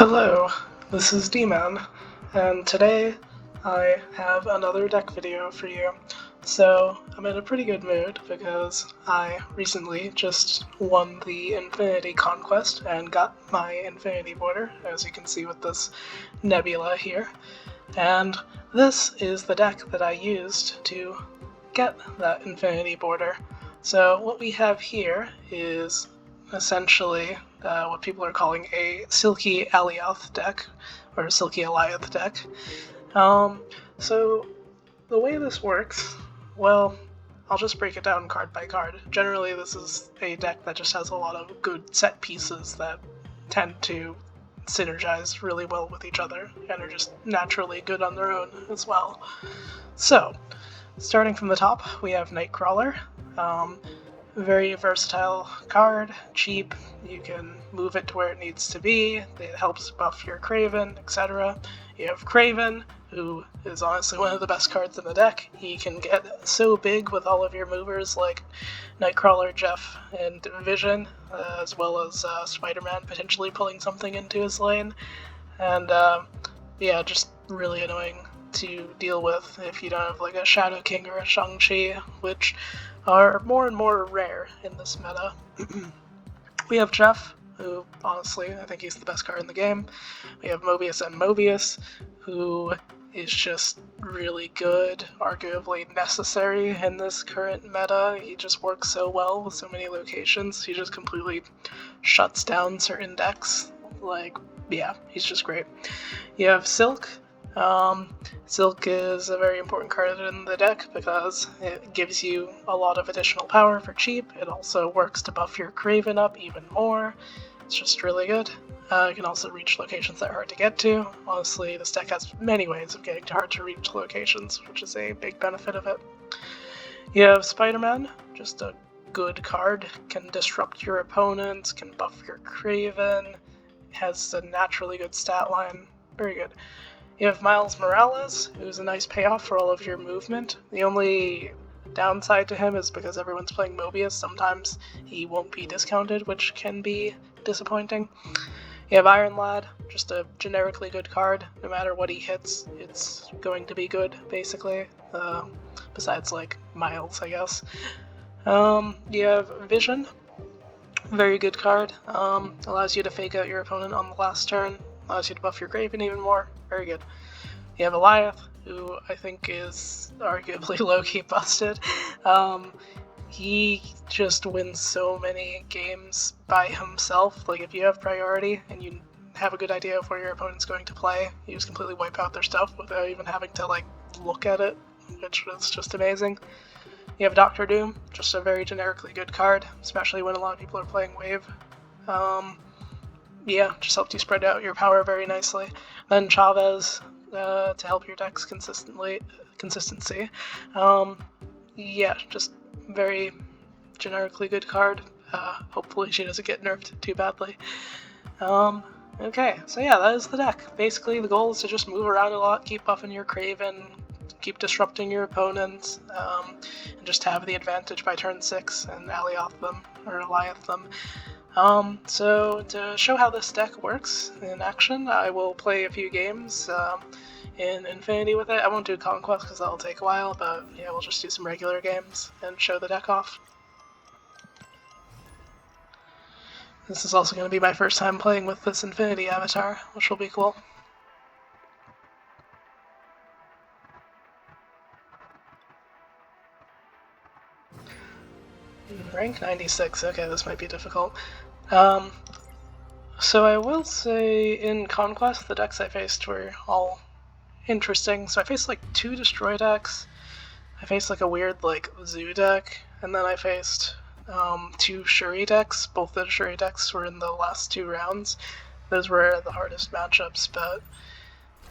Hello, this is D-Man, and today I have another deck video for you. So, I'm in a pretty good mood because I recently just won the Infinity Conquest and got my Infinity Border, as you can see with this nebula here. And this is the deck that I used to get that Infinity Border. So what we have here is essentially what people are calling a Silky Alioth deck, or a Silky Alioth deck. So the way this works, well, I'll just break it down card by card. Generally, this is a deck that just has a lot of good set pieces that tend to synergize really well with each other and are just naturally good on their own as well. So, starting from the top, we have Nightcrawler. Very versatile card, cheap, you can move it to where it needs to be, it helps buff your Craven, etc. You have Craven, who is honestly one of the best cards in the deck. He can get so big with all of your movers like Nightcrawler, Jeff, and Vision, as well as Spider-Man potentially pulling something into his lane. And yeah, just really annoying to deal with if you don't have like a Shadow King or a Shang-Chi, which are more and more rare in this meta. We have Jeff, who honestly I think he's the best card in the game. We have Mobius and Mobius, who is just really good, arguably necessary in this current meta. He just works so well with so many locations. He just completely shuts down certain decks. Like, yeah, he's just great. You have Silk. Silk is a very important card in the deck because it gives you a lot of additional power for cheap. It also works to buff your Craven up even more. It's just really good. You can also reach locations that are hard to get to. Honestly, this deck has many ways of getting to hard to reach locations, which is a big benefit of it. You have Spider-Man, just a good card, can disrupt your opponents, can buff your Craven, has a naturally good stat line, very good. You have Miles Morales, who's a nice payoff for all of your movement. The only downside to him is because everyone's playing Mobius, sometimes he won't be discounted, which can be disappointing. You have Iron Lad, just a generically good card. No matter what he hits, it's going to be good, basically. Besides, like, Miles, I guess. You have Vision, very good card. Allows you to fake out your opponent on the last turn. Allows you to buff your Craven even more. Very good. You have Alioth, who I think is arguably low-key busted. He just wins so many games by himself. Like, if you have priority and you have a good idea of where your opponent's going to play, you just completely wipe out their stuff without even having to, like, look at it, which is just amazing. You have Doctor Doom, just a very generically good card, especially when a lot of people are playing Wave. Yeah, just helps you spread out your power very nicely. Then Chavez, to help your deck's consistency. Yeah, just very generically good card. Hopefully she doesn't get nerfed too badly. Okay, so yeah, that is the deck. Basically, the goal is to just move around a lot, keep buffing your Craven, keep disrupting your opponents, and just have the advantage by turn 6 and Alioth them, or Alioth them. So to show how this deck works in action, I will play a few games in Infinity with it. I won't do Conquest because that'll take a while, but yeah, we'll just do some regular games and show the deck off. This is also going to be my first time playing with this Infinity avatar, which will be cool. Rank 96, okay, this might be difficult. So I will say in Conquest, the decks I faced were all interesting. So I faced like 2 Destroy decks, I faced like a weird like Zoo deck, and then I faced 2 Shuri decks. Both the Shuri decks were in the last 2 rounds. Those were the hardest matchups, but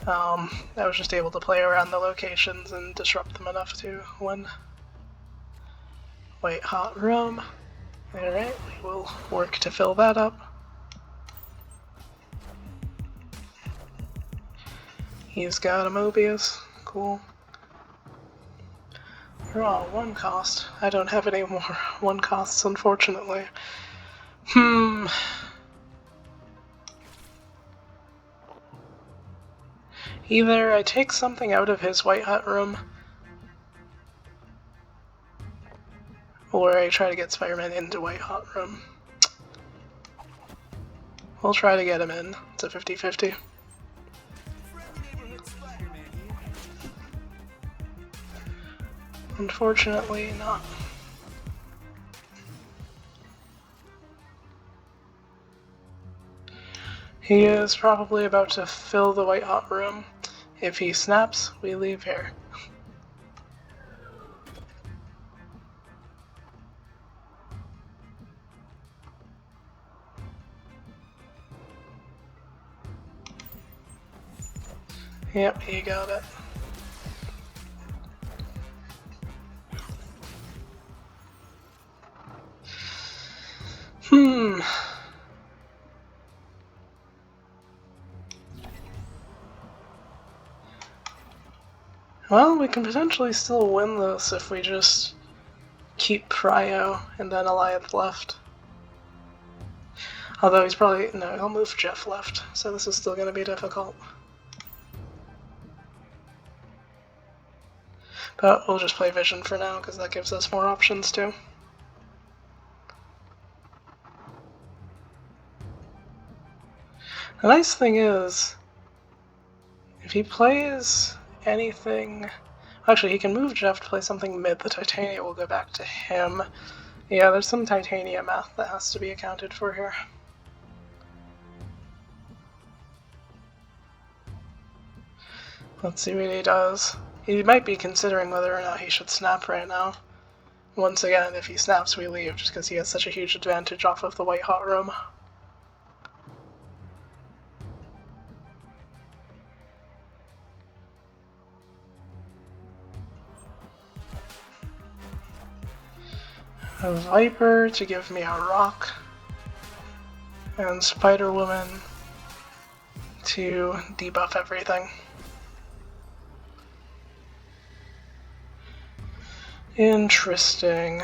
I was just able to play around the locations and disrupt them enough to win. White Hot Room. Alright, we will work to fill that up. He's got a Mobius. Cool. Draw 1 cost. I don't have any more 1 costs, unfortunately. Either I take something out of his white hut room, or I try to get Spider-Man into white hut room. We'll try to get him in. It's a 50-50. Unfortunately, not. He is probably about to fill the white hot room. If he snaps, we leave here. Yep, he got it. Well, we can potentially still win this if we just keep Prio and then Alioth left. Although he's probably... no, he'll move Jeff left, so this is still going to be difficult. But we'll just play Vision for now, because that gives us more options too. The nice thing is, if he plays anything... actually, he can move Jeff to play something mid. The Titania will go back to him. Yeah, there's some Titania math that has to be accounted for here. Let's see what he does. He might be considering whether or not he should snap right now. Once again, if he snaps, we leave, just because he has such a huge advantage off of the white hot room. A Viper to give me a rock, and Spider-Woman to debuff everything. Interesting.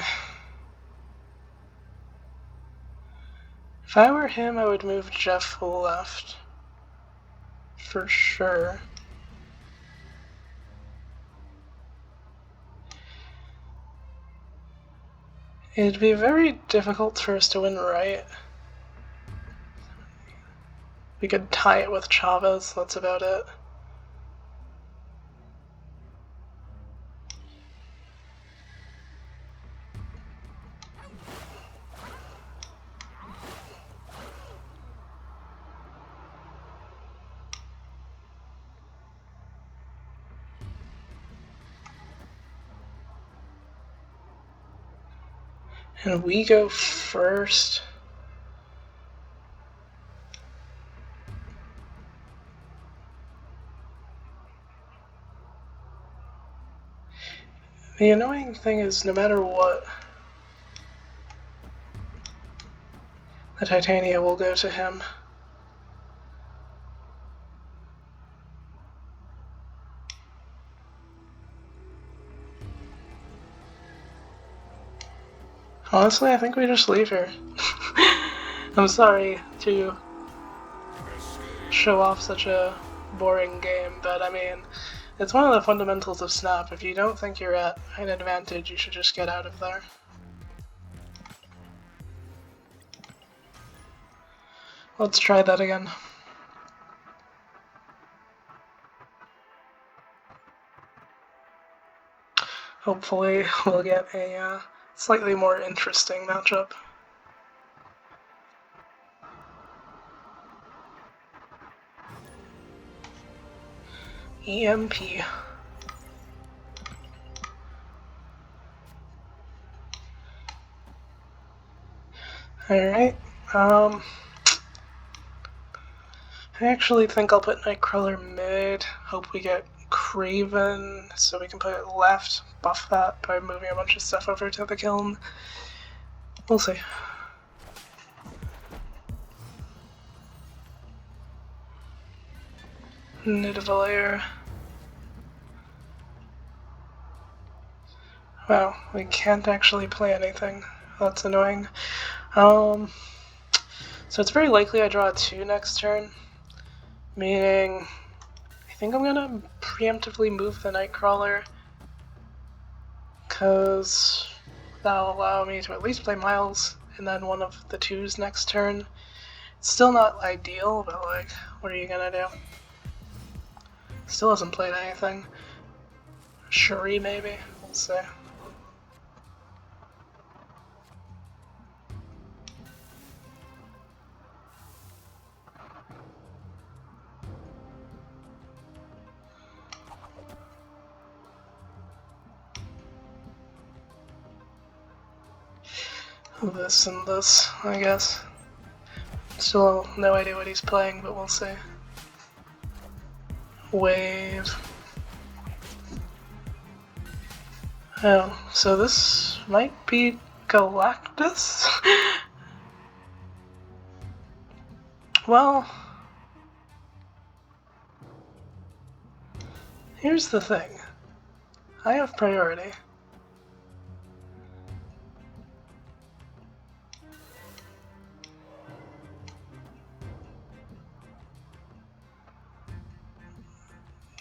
If I were him, I would move Jeff left. For sure. It'd be very difficult for us to win right. We could tie it with Chavez, that's about it. And we go first. The annoying thing is, no matter what, the Titania will go to him. Honestly, I think we just leave here. I'm sorry to show off such a boring game, but I mean, it's one of the fundamentals of Snap. If you don't think you're at an advantage, you should just get out of there. Let's try that again. Hopefully we'll get a slightly more interesting matchup. EMP. Alright, I actually think I'll put Nightcrawler mid, hope we get Craven, so we can put it left, buff that by moving a bunch of stuff over to the kiln. We'll see. Nidavellir. Wow, we can't actually play anything. That's annoying. So it's very likely I draw a 2 next turn, meaning I think I'm gonna preemptively move the Nightcrawler, because that'll allow me to at least play Miles and then one of the twos next turn. It's still not ideal, but like, what are you gonna do? Still hasn't played anything. Shuri maybe? We'll see. This and this, I guess. Still no idea what he's playing, but we'll see. Wave. Oh, so this might be Galactus? Well, here's the thing. I have priority.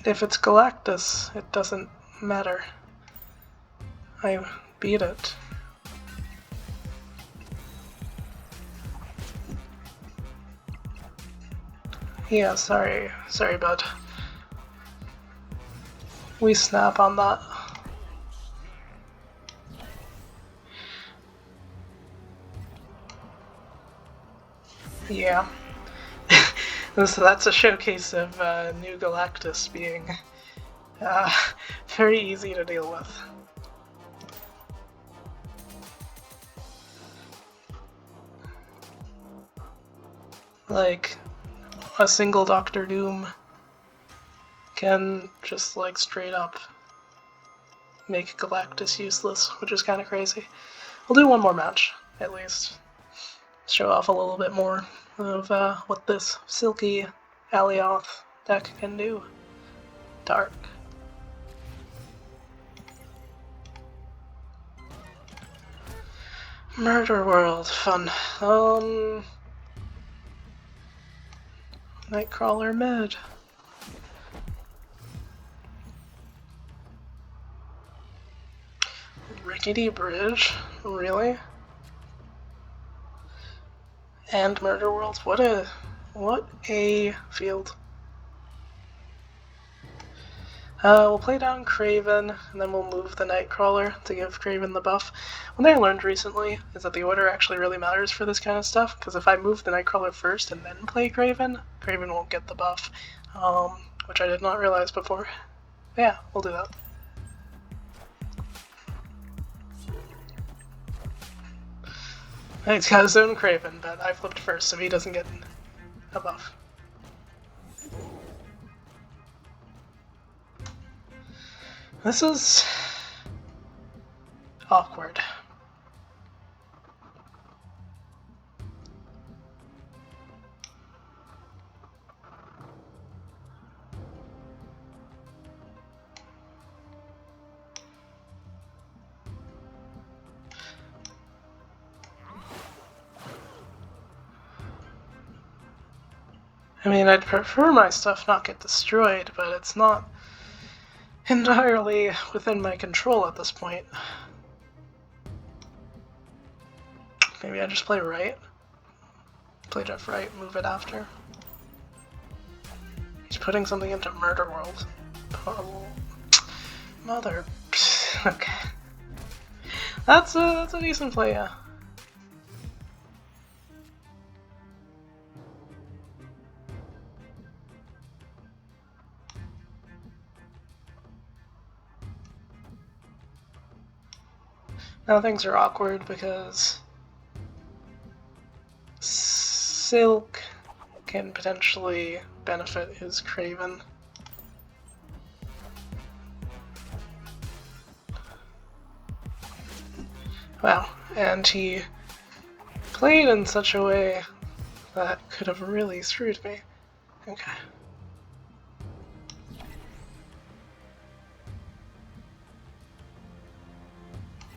If it's Galactus, it doesn't matter. I beat it. Yeah, sorry, bud. We snap on that. Yeah. So that's a showcase of new Galactus being very easy to deal with. Like, a single Doctor Doom can just like straight up make Galactus useless, which is kind of crazy. We'll do one more match, at least. Show off a little bit more of what this Silky Alioth deck can do. Dark. Murder World, fun. Nightcrawler mid. Rickety Bridge? Really? And Murder World? What a field. We'll play down Kraven, and then we'll move the Nightcrawler to give Kraven the buff. One thing I learned recently is that the order actually really matters for this kind of stuff, because if I move the Nightcrawler first and then play Kraven, Kraven won't get the buff, which I did not realize before. Yeah, we'll do that. He's got his own Kraven, but I flipped first, so he doesn't get a buff. This is awkward. I mean, I'd prefer my stuff not get destroyed, but it's not entirely within my control at this point. Maybe I just play right. Play Jeff right, move it after. He's putting something into Murder World. Oh, mother. Okay. That's a decent play, yeah. Now things are awkward because Silk can potentially benefit his Kraven. Wow, and he played in such a way that could have really screwed me. Okay.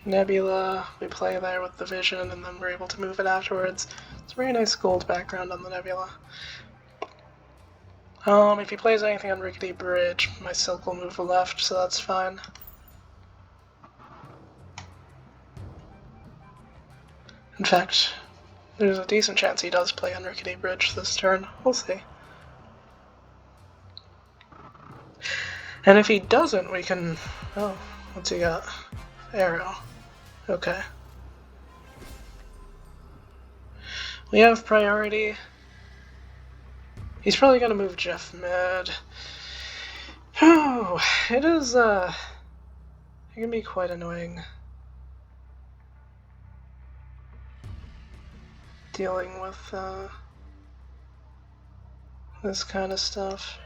Nebula, we play there with the Vision, and then we're able to move it afterwards. It's a very nice gold background on the Nebula. If he plays anything on Rickety Bridge, my Silk will move left, so that's fine. In fact, there's a decent chance he does play on Rickety Bridge this turn. We'll see. And if he doesn't, we can... Oh, what's he got? Arrow. Okay. We have priority. He's probably gonna move Jeff mid. Oh, it is, it can be quite annoying dealing with, this kind of stuff.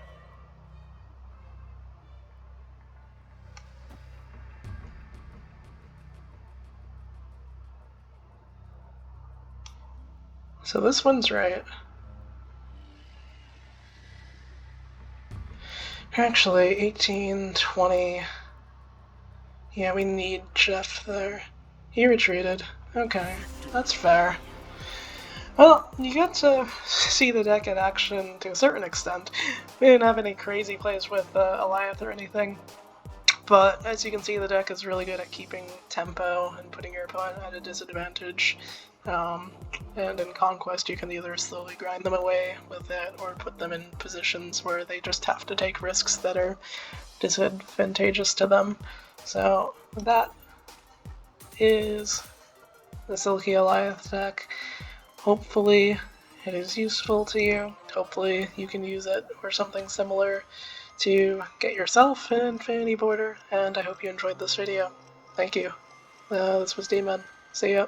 So this one's right. Actually, 18, 20... Yeah, we need Jeff there. He retreated. Okay, that's fair. Well, you get to see the deck in action to a certain extent. We didn't have any crazy plays with Alioth or anything, but as you can see, the deck is really good at keeping tempo and putting your opponent at a disadvantage. And in Conquest, you can either slowly grind them away with it or put them in positions where they just have to take risks that are disadvantageous to them. So that is the Silky Alioth deck. Hopefully it is useful to you. Hopefully you can use it or something similar to get yourself an Infinity Border, and I hope you enjoyed this video. Thank you. This was D-Man. See ya.